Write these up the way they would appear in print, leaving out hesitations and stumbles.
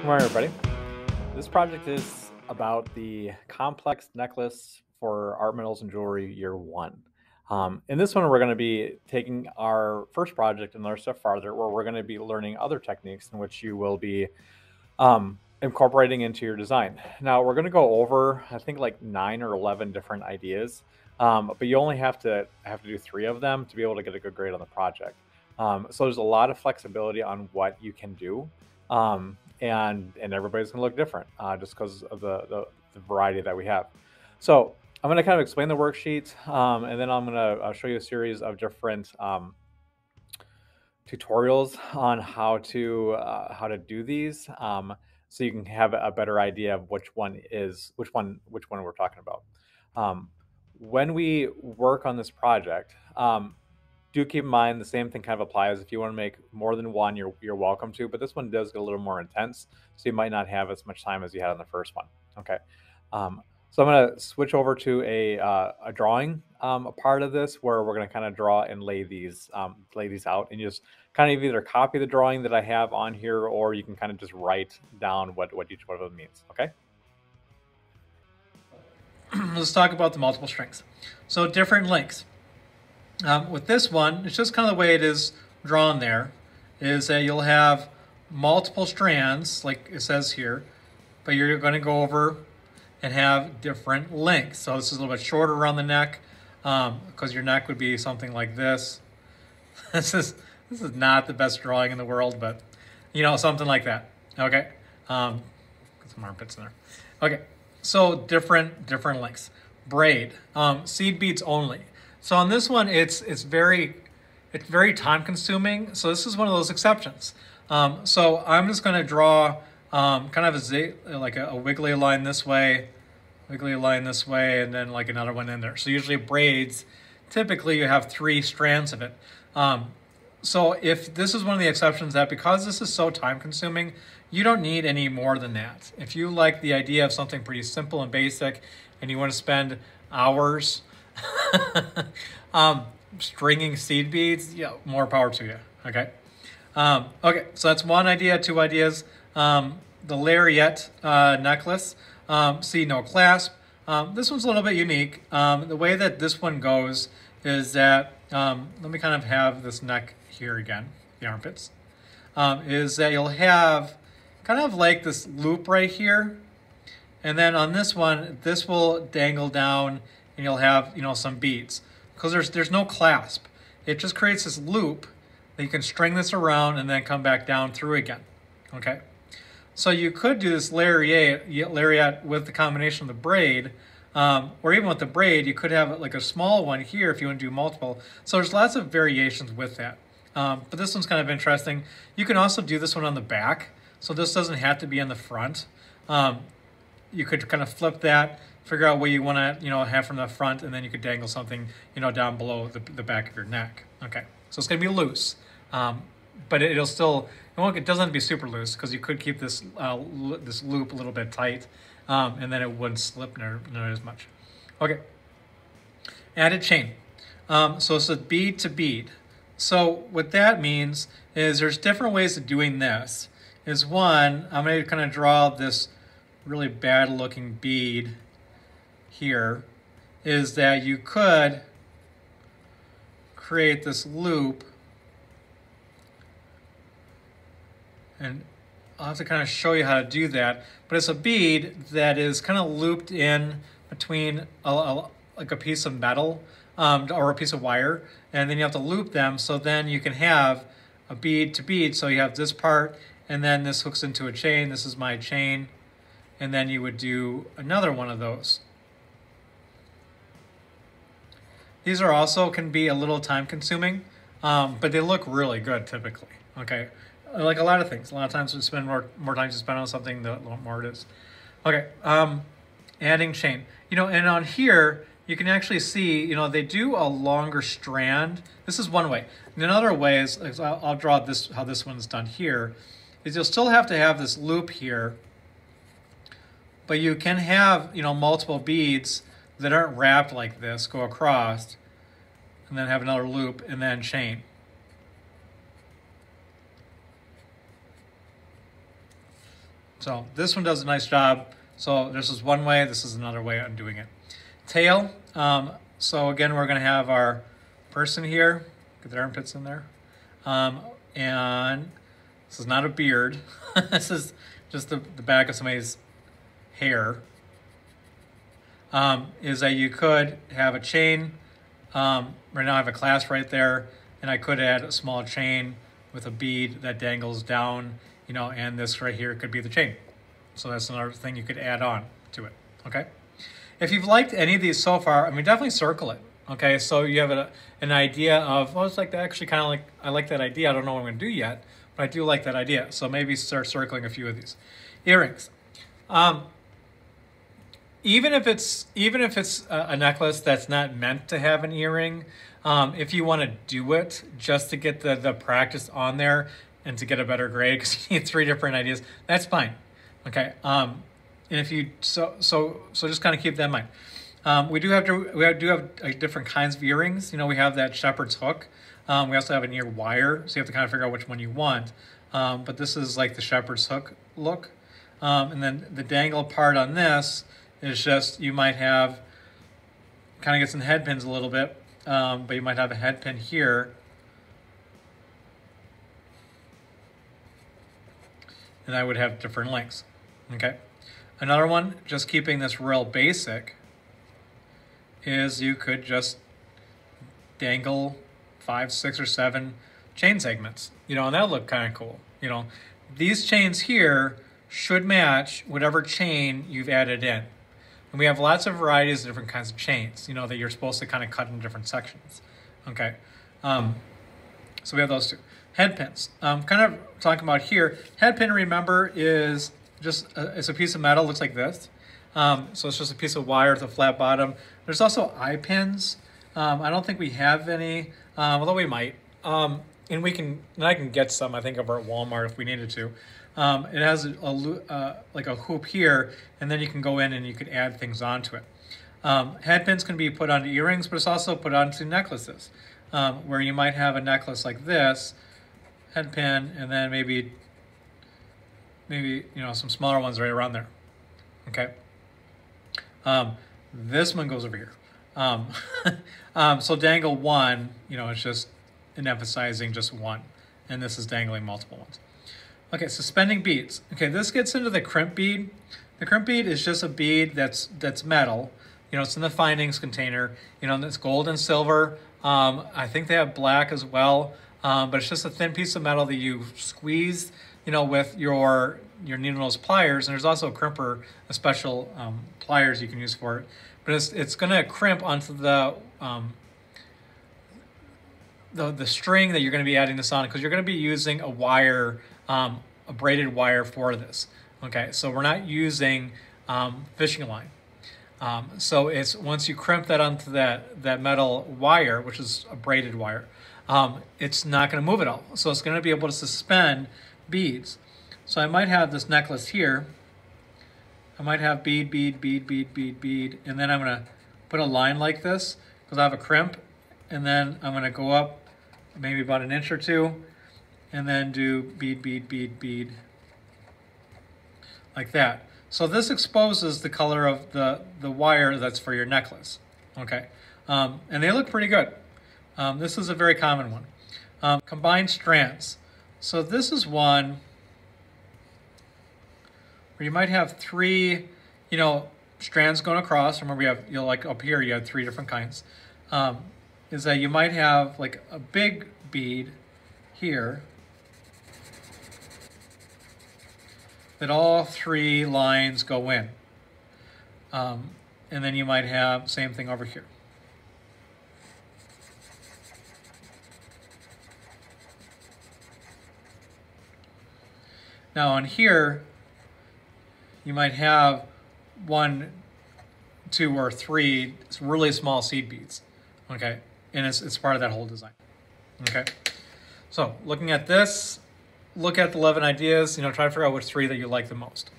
Good morning, everybody. This project is about the complex necklace for art metals and jewelry year one. In this one, we're going to be taking our first project another step farther, where we're going to be learning other techniques in which you will be incorporating into your design. Now, we're going to go over, I think, like 9 or 11 different ideas, but you only have to do 3 of them to be able to get a good grade on the project. So there's a lot of flexibility on what you can do. And everybody's gonna look different just because of the variety that we have. So I'm gonna kind of explain the worksheet, and then I'm gonna show you a series of different tutorials on how to do these, so you can have a better idea of which one we're talking about. Um, when we work on this project, do keep in mind the same thing kind of applies. If you want to make more than one, you're welcome to, but this one does get a little more intense, so you might not have as much time as you had on the first one. Okay, so I'm going to switch over to a drawing a part of this where we're going to kind of draw and lay these out, and you just kind of either copy the drawing that I have on here, or you can kind of just write down what each one of them means. Okay. Let's talk about the multiple strings. So different lengths. With this one, it's just kind of the way it is drawn there, is that you'll have multiple strands, like it says here, but you're going to go over and have different lengths. So this is a little bit shorter around the neck, because your neck would be something like this. This is not the best drawing in the world, but you know, something like that. Okay, put some armpits in there. Okay, so different lengths. Braid, seed beads only. So on this one, it's very time consuming. So this is one of those exceptions. So I'm just going to draw kind of a wiggly line this way, and then like another one in there. So usually braids, typically you have 3 strands of it. So if this is one of the exceptions, that because this is so time consuming, you don't need any more than that. If you like the idea of something pretty simple and basic, and you want to spend hours stringing seed beads, yeah, more power to you. Okay. Okay, so that's one idea. 2 ideas. The lariat necklace. See, no clasp. This one's a little bit unique. The way that this one goes is that, let me kind of have this neck here again, the armpits, is that you'll have kind of like this loop right here. And then on this one, this will dangle down, and you'll have, you know, some beads. Because there's no clasp. It just creates this loop that you can string this around and then come back down through again. Okay? So you could do this lariat with the combination of the braid, or even with the braid, you could have like a small one here if you want to do multiple. So there's lots of variations with that. But this one's kind of interesting. You can also do this one on the back. So this doesn't have to be on the front. You could kind of flip that, figure out what you want to, you know, have from the front, and then you could dangle something, you know, down below the back of your neck. Okay, so it's going to be loose, but it'll still, it doesn't have to be super loose, because you could keep this this loop a little bit tight, and then it wouldn't slip near as much. Okay, added chain. So it's a bead to bead. So what that means is there's different ways of doing this. Is one, I'm going to kind of draw this really bad looking bead here, is that you could create this loop, and I'll have to kind of show you how to do that, but it's a bead that is kind of looped in between like a piece of metal or a piece of wire, and then you have to loop them, so then you can have a bead to bead. So you have this part, and then this hooks into a chain. This is my chain. And then you would do another one of those. These are also can be a little time consuming, but they look really good typically. Okay, like a lot of things. A lot of times we spend more time to spend on something, the more it is. Okay, adding chain. You know, and on here you can actually see, you know, they do a longer strand. This is one way. And another way is I'll draw this, how this one's done here, is you'll still have to have this loop here. But you can have, you know, multiple beads that aren't wrapped like this go across, and then have another loop, and then chain. So this one does a nice job. So this is one way, this is another way I'm doing it. Tail, so again, we're gonna have our person here, get their armpits in there. And this is not a beard. This is just the back of somebody's hair. Is that you could have a chain. Right now I have a clasp right there, and I could add a small chain with a bead that dangles down, you know, and this right here could be the chain. So that's another thing you could add on to it, okay? If you've liked any of these so far, I mean, definitely circle it, okay? So you have an idea of, well, it's like actually kind of like, I like that idea. I don't know what I'm gonna do yet, but I do like that idea. So maybe start circling a few of these. Earrings. Even if it's a necklace that's not meant to have an earring, if you want to do it just to get the practice on there and to get a better grade, because you need 3 different ideas, that's fine. Okay. And if you so just kind of keep that in mind. We do have different kinds of earrings. You know, we have that shepherd's hook. We also have an ear wire, so you have to kind of figure out which one you want. But this is like the shepherd's hook look. And then the dangle part on this is just, you might have, kind of gets in head pins a little bit, but you might have a head pin here. And that would have different lengths, okay? Another one, just keeping this real basic, is you could just dangle 5, 6, or 7 chain segments, you know, and that'll look kind of cool. You know, these chains here should match whatever chain you've added in. And we have lots of varieties of different kinds of chains, you know, that you're supposed to kind of cut in different sections, okay? So we have those 2. Head pins, kind of talking about here, head pin, remember, is just, it's a piece of metal, looks like this. So it's just a piece of wire with a flat bottom. There's also eye pins. I don't think we have any, although we might. And I can get some, I think, over at Walmart if we needed to. It has like a hoop here, and then you can go in and you could add things onto it. Head pins can be put onto earrings, but it's also put onto necklaces, where you might have a necklace like this, head pin, and then maybe you know, some smaller ones right around there. Okay. This one goes over here. So dangle 1, you know, it's just emphasizing just 1, and this is dangling multiple ones. Okay, suspending beads. Okay, this gets into the crimp bead. The crimp bead is just a bead that's metal. You know, it's in the findings container. You know, and it's gold and silver. I think they have black as well. But it's just a thin piece of metal that you squeeze, you know, with your needle nose pliers. And there's also a crimper, a special pliers you can use for it. But it's going to crimp onto the string that you're going to be adding this on, because you're going to be using a wire, a braided wire for this. Okay, so we're not using fishing line. So it's, once you crimp that onto that metal wire, which is a braided wire, it's not going to move at all. So it's going to be able to suspend beads. So I might have this necklace here. I might have bead, bead, bead, bead, bead, bead, and then I'm going to put a line like this, because I have a crimp, and then I'm going to go up maybe about an inch or 2, and then do bead, bead, bead, bead, like that. So this exposes the color of the wire that's for your necklace, okay? And they look pretty good. This is a very common one. Combined strands. So this is one where you might have 3, you know, strands going across. Remember, you have, you know, like up here, you have 3 different kinds. Is that you might have like a big bead here that all 3 lines go in. And then you might have same thing over here. Now on here, you might have 1, 2, or 3 really small seed beads, okay? And it's part of that whole design, okay? So looking at this, look at the 11 ideas, you know, try to figure out which 3 that you like the most.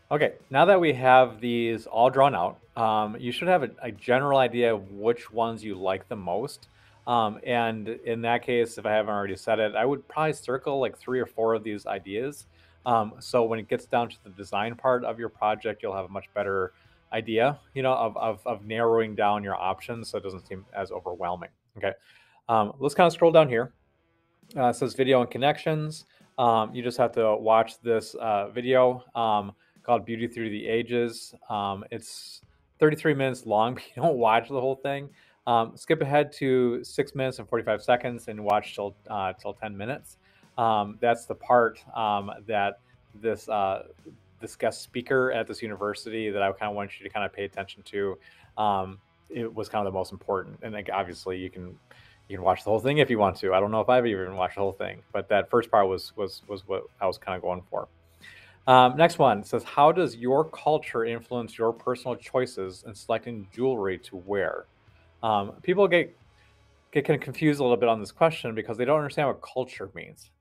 Okay, now that we have these all drawn out, you should have a general idea of which ones you like the most. And in that case, if I haven't already said it, I would probably circle like 3 or 4 of these ideas. So when it gets down to the design part of your project, you'll have a much better idea, of narrowing down your options so it doesn't seem as overwhelming. Okay. Let's kind of scroll down here. It says video and connections. You just have to watch this video called Beauty Through the Ages. It's 33 minutes long, but you don't watch the whole thing. Skip ahead to 6 minutes and 45 seconds and watch till 10 minutes. That's the part that this this guest speaker at this university that I kind of want you to kind of pay attention to. It was kind of the most important, and like, obviously you can watch the whole thing if you want to. I don't know if I've even watched the whole thing, but that first part was what I was kind of going for. Next one says, how does your culture influence your personal choices in selecting jewelry to wear? People get kind of confused a little bit on this question because they don't understand what culture means.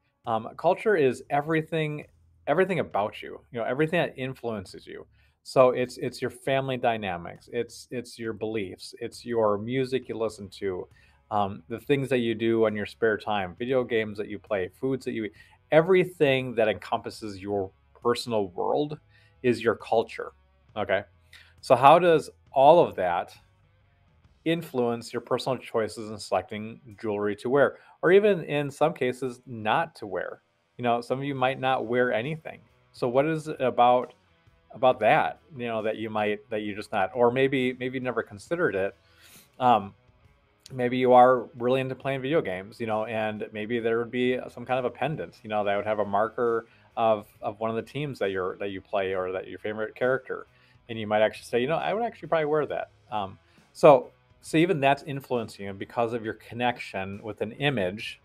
Culture is everything about you. Everything that influences you. So it's your family dynamics. It's your beliefs. It's your music you listen to, the things that you do in your spare time, video games that you play, foods that you eat. Everything that encompasses your personal world is your culture. Okay, so how does all of that influence your personal choices in selecting jewelry to wear, or even in some cases not to wear? Some of you might not wear anything. So what is it about that? That you just not, or maybe you never considered it. Maybe you are really into playing video games, and maybe there would be some kind of a pendant, that would have a marker of one of the teams that you play, or that your favorite character, and you might actually say, I would actually probably wear that. So even that's influencing you because of your connection with an image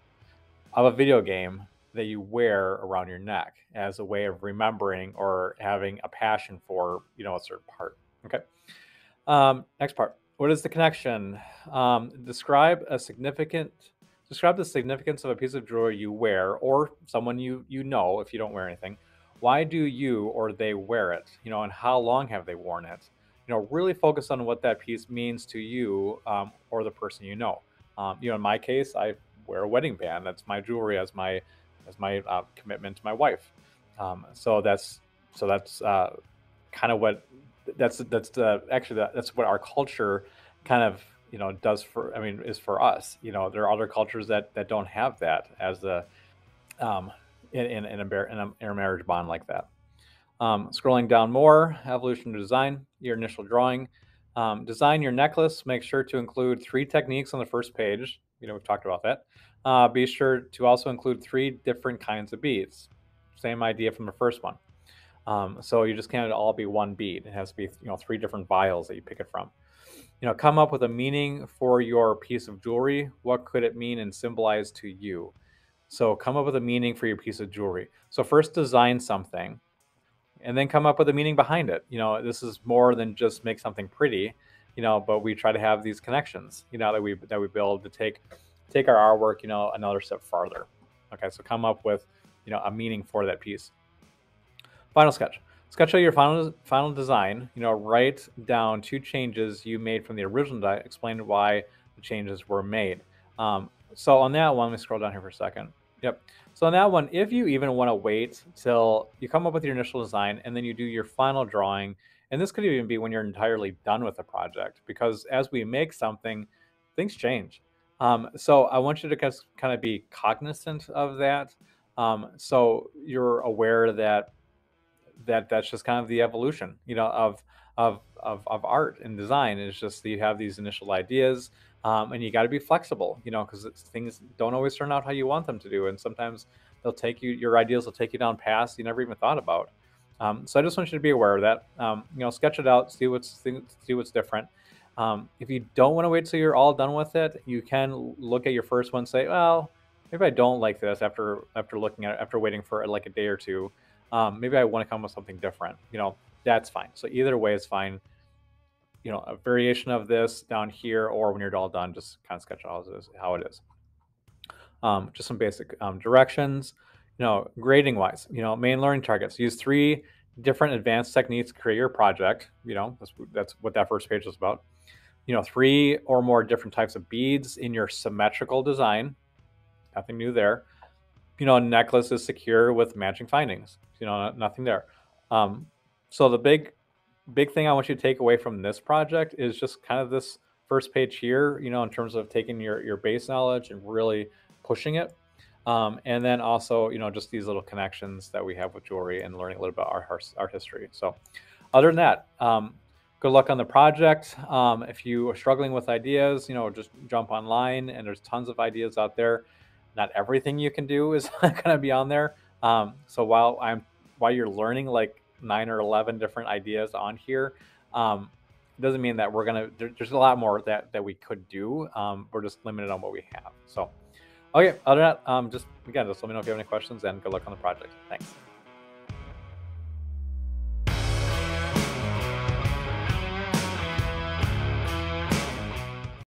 of a video game that you wear around your neck as a way of remembering or having a passion for, a certain part. Okay. Next part. What is the connection? Describe the significance of a piece of jewelry you wear, or someone you know if you don't wear anything. Why do you or they wear it? And how long have they worn it? Really focus on what that piece means to you, or the person you know. In my case, I wear a wedding band. That's my jewelry as my commitment to my wife. So that's kind of what that's what our culture kind of does is for us. There are other cultures that don't have that as a in a marriage bond like that. Scrolling down more, evolution to design, your initial drawing. Design your necklace. Make sure to include 3 techniques on the first page. We've talked about that. Be sure to also include 3 different kinds of beads. Same idea from the first one. So you just can't all be one bead. It has to be 3 different vials that you pick it from. Come up with a meaning for your piece of jewelry. What could it mean and symbolize to you? So come up with a meaning for your piece of jewelry. So first design something, and then come up with a meaning behind it. This is more than just make something pretty, but we try to have these connections, that we build to take our artwork, another step farther. Okay, so come up with, a meaning for that piece. Final sketch. Sketch out your final design. Write down 2 changes you made from the original design. Explain why the changes were made. So on that one, let me scroll down here for a second. Yep. So on that one, if you even want to wait till you come up with your initial design and then you do your final drawing, and this could even be when you're entirely done with the project, because as we make something, things change. So I want you to kind of be cognizant of that. So you're aware that's just kind of the evolution, of art and design. It's just that you have these initial ideas, and you got to be flexible, because things don't always turn out how you want them to do, and sometimes your ideas will take you down paths you never even thought about. So I just want you to be aware of that. Sketch it out, see what's different. If you don't want to wait till you're all done with it, you can look at your first one and say, well, maybe I don't like this after waiting for like a day or two. Maybe I want to come with something different. That's fine. So either way is fine. A variation of this down here, or when you're all done, just kind of sketch out how it is. Just some basic directions. Grading wise, main learning targets. Use 3 different advanced techniques to create your project. That's what that first page was about. 3 or more different types of beads in your symmetrical design. Nothing new there. necklace is secure with matching findings. Nothing there. Um, so the big thing I want you to take away from this project is just kind of this first page here, in terms of taking your base knowledge and really pushing it. And then also, just these little connections that we have with jewelry and learning a little bit about art history. So other than that, good luck on the project. If you are struggling with ideas, just jump online and there's tons of ideas out there. Not everything you can do is going to be on there. So while you're learning like 9 or 11 different ideas on here, it doesn't mean that there's a lot more that we could do. We're just limited on what we have. So, okay, other than that, just let me know if you have any questions and good luck on the project. Thanks.